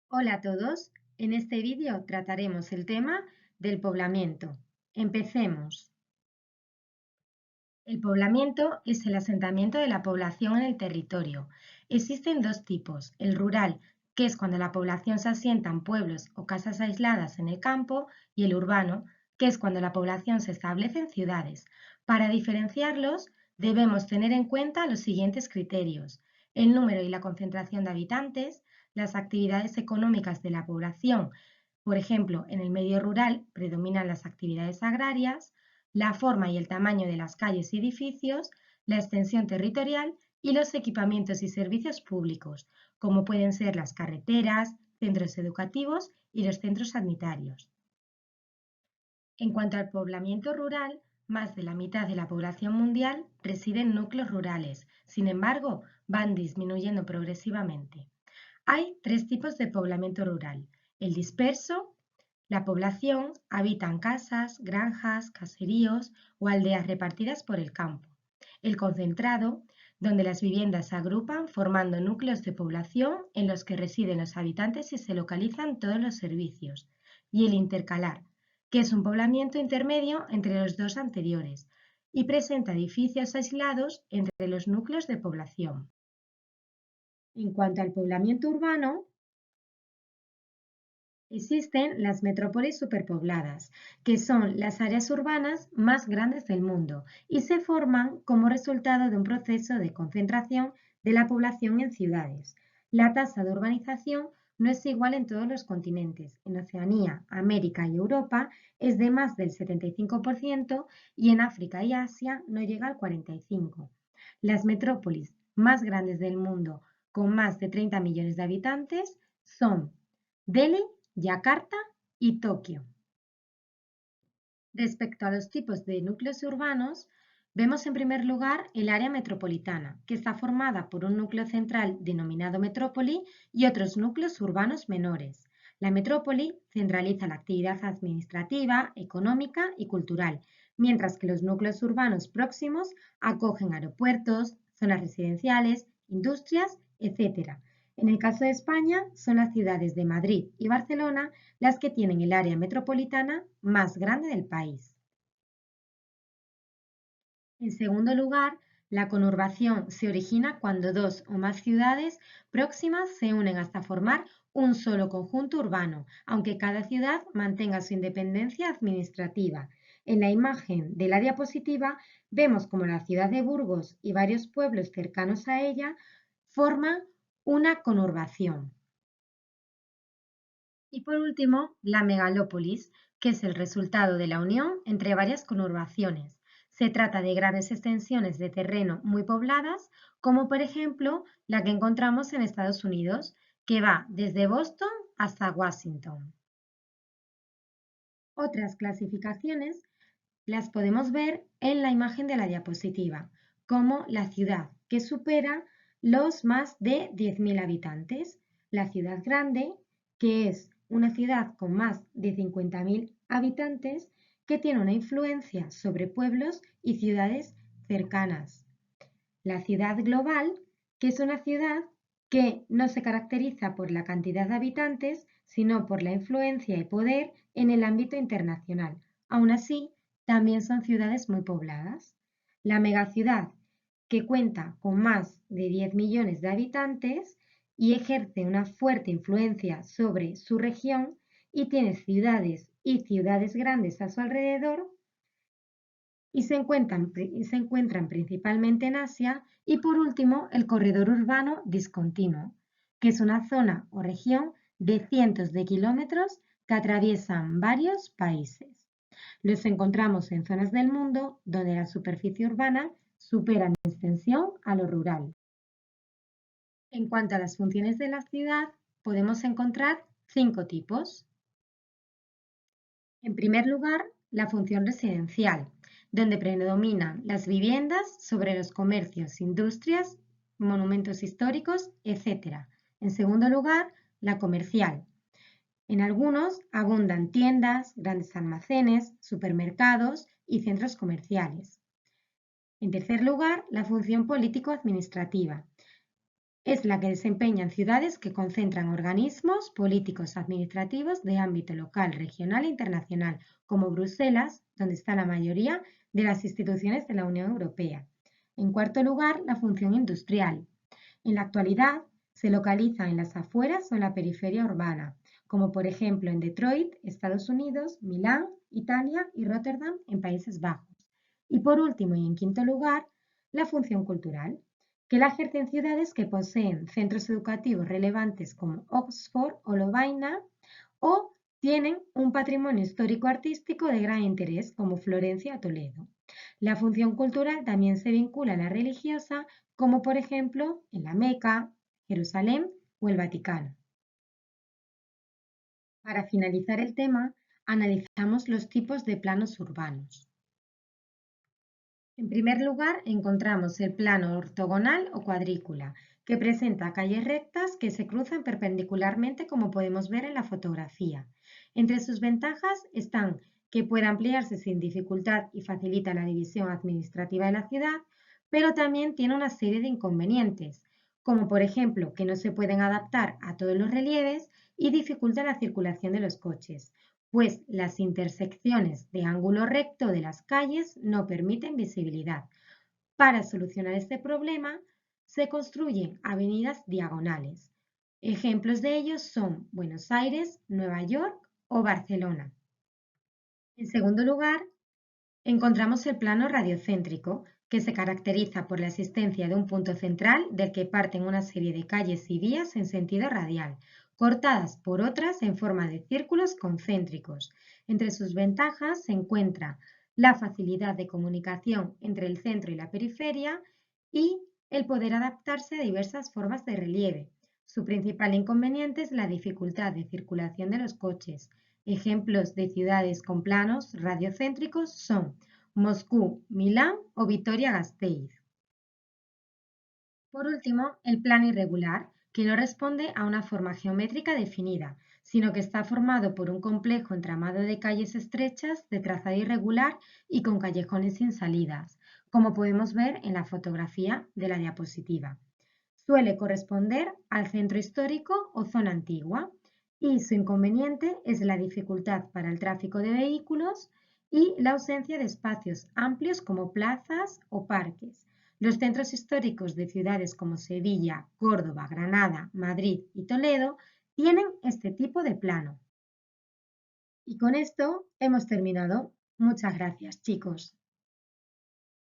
Hola a todos, en este vídeo trataremos el tema del poblamiento. Empecemos. El poblamiento es el asentamiento de la población en el territorio. Existen dos tipos, el rural, que es cuando la población se asienta en pueblos o casas aisladas en el campo, y el urbano, que es cuando la población se establece en ciudades. Para diferenciarlos, debemos tener en cuenta los siguientes criterios: el número y la concentración de habitantes, las actividades económicas de la población. Por ejemplo, en el medio rural predominan las actividades agrarias, la forma y el tamaño de las calles y edificios, la extensión territorial y los equipamientos y servicios públicos, como pueden ser las carreteras, centros educativos y los centros sanitarios. En cuanto al poblamiento rural, más de la mitad de la población mundial reside en núcleos rurales. Sin embargo, van disminuyendo progresivamente. Hay tres tipos de poblamiento rural: el disperso. La población habita en casas, granjas, caseríos o aldeas repartidas por el campo. El concentrado, donde las viviendas se agrupan formando núcleos de población en los que residen los habitantes y se localizan todos los servicios. Y el intercalar, que es un poblamiento intermedio entre los dos anteriores y presenta edificios aislados entre los núcleos de población. En cuanto al poblamiento urbano, existen las metrópolis superpobladas, que son las áreas urbanas más grandes del mundo y se forman como resultado de un proceso de concentración de la población en ciudades. La tasa de urbanización no es igual en todos los continentes. En Oceanía, América y Europa es de más del 75% y en África y Asia no llega al 45%. Las metrópolis más grandes del mundo, con más de 30 millones de habitantes, son Delhi, Yakarta y Tokio. Respecto a los tipos de núcleos urbanos, vemos en primer lugar el área metropolitana, que está formada por un núcleo central denominado metrópoli y otros núcleos urbanos menores. La metrópoli centraliza la actividad administrativa, económica y cultural, mientras que los núcleos urbanos próximos acogen aeropuertos, zonas residenciales, industrias, etc. En el caso de España, son las ciudades de Madrid y Barcelona las que tienen el área metropolitana más grande del país. En segundo lugar, la conurbación se origina cuando dos o más ciudades próximas se unen hasta formar un solo conjunto urbano, aunque cada ciudad mantenga su independencia administrativa. En la imagen de la diapositiva vemos cómo la ciudad de Burgos y varios pueblos cercanos a ella forman una conurbación. Y por último, la megalópolis, que es el resultado de la unión entre varias conurbaciones. Se trata de grandes extensiones de terreno muy pobladas, como por ejemplo la que encontramos en Estados Unidos, que va desde Boston hasta Washington. Otras clasificaciones las podemos ver en la imagen de la diapositiva, como la ciudad, que supera los más de 10.000 habitantes, la ciudad grande, que es una ciudad con más de 50.000 habitantes, que tiene una influencia sobre pueblos y ciudades cercanas. La ciudad global, que es una ciudad que no se caracteriza por la cantidad de habitantes, sino por la influencia y poder en el ámbito internacional. Aún así, también son ciudades muy pobladas. La megaciudad, que cuenta con más de 10 millones de habitantes y ejerce una fuerte influencia sobre su región y tiene ciudades y ciudades grandes a su alrededor, y se encuentran principalmente en Asia. Y por último, el corredor urbano discontinuo, que es una zona o región de cientos de kilómetros que atraviesan varios países. Los encontramos en zonas del mundo donde la superficie urbana supera en extensión a lo rural. En cuanto a las funciones de la ciudad, podemos encontrar 5 tipos. En primer lugar, la función residencial, donde predominan las viviendas sobre los comercios, industrias, monumentos históricos, etc. En segundo lugar, la comercial. En algunos abundan tiendas, grandes almacenes, supermercados y centros comerciales. En tercer lugar, la función político-administrativa, Es la que desempeñan ciudades que concentran organismos políticos administrativos de ámbito local, regional e internacional, como Bruselas, donde está la mayoría de las instituciones de la Unión Europea. En cuarto lugar, la función industrial. En la actualidad, se localiza en las afueras o en la periferia urbana, como por ejemplo en Detroit, Estados Unidos, Milán, Italia y Rotterdam, en Países Bajos. Y por último y en quinto lugar, la función cultural, que la ejercen ciudades que poseen centros educativos relevantes como Oxford o Lovaina o tienen un patrimonio histórico-artístico de gran interés como Florencia o Toledo. La función cultural también se vincula a la religiosa, como por ejemplo en la Meca, Jerusalén o el Vaticano. Para finalizar el tema, analizamos los tipos de planos urbanos. En primer lugar, encontramos el plano ortogonal o cuadrícula, que presenta calles rectas que se cruzan perpendicularmente como podemos ver en la fotografía. Entre sus ventajas están que puede ampliarse sin dificultad y facilita la división administrativa de la ciudad, pero también tiene una serie de inconvenientes, como por ejemplo que no se pueden adaptar a todos los relieves y dificulta la circulación de los coches, pues las intersecciones de ángulo recto de las calles no permiten visibilidad. Para solucionar este problema, se construyen avenidas diagonales. Ejemplos de ellos son Buenos Aires, Nueva York o Barcelona. En segundo lugar, encontramos el plano radiocéntrico, que se caracteriza por la existencia de un punto central del que parten una serie de calles y vías en sentido radial, cortadas por otras en forma de círculos concéntricos. Entre sus ventajas se encuentra la facilidad de comunicación entre el centro y la periferia y el poder adaptarse a diversas formas de relieve. Su principal inconveniente es la dificultad de circulación de los coches. Ejemplos de ciudades con planos radiocéntricos son Moscú, Milán o Vitoria-Gasteiz. Por último, el plano irregular, que no responde a una forma geométrica definida, sino que está formado por un complejo entramado de calles estrechas de trazado irregular y con callejones sin salidas, como podemos ver en la fotografía de la diapositiva. Suele corresponder al centro histórico o zona antigua y su inconveniente es la dificultad para el tráfico de vehículos y la ausencia de espacios amplios como plazas o parques. Los centros históricos de ciudades como Sevilla, Córdoba, Granada, Madrid y Toledo tienen este tipo de plano. Y con esto hemos terminado. Muchas gracias, chicos.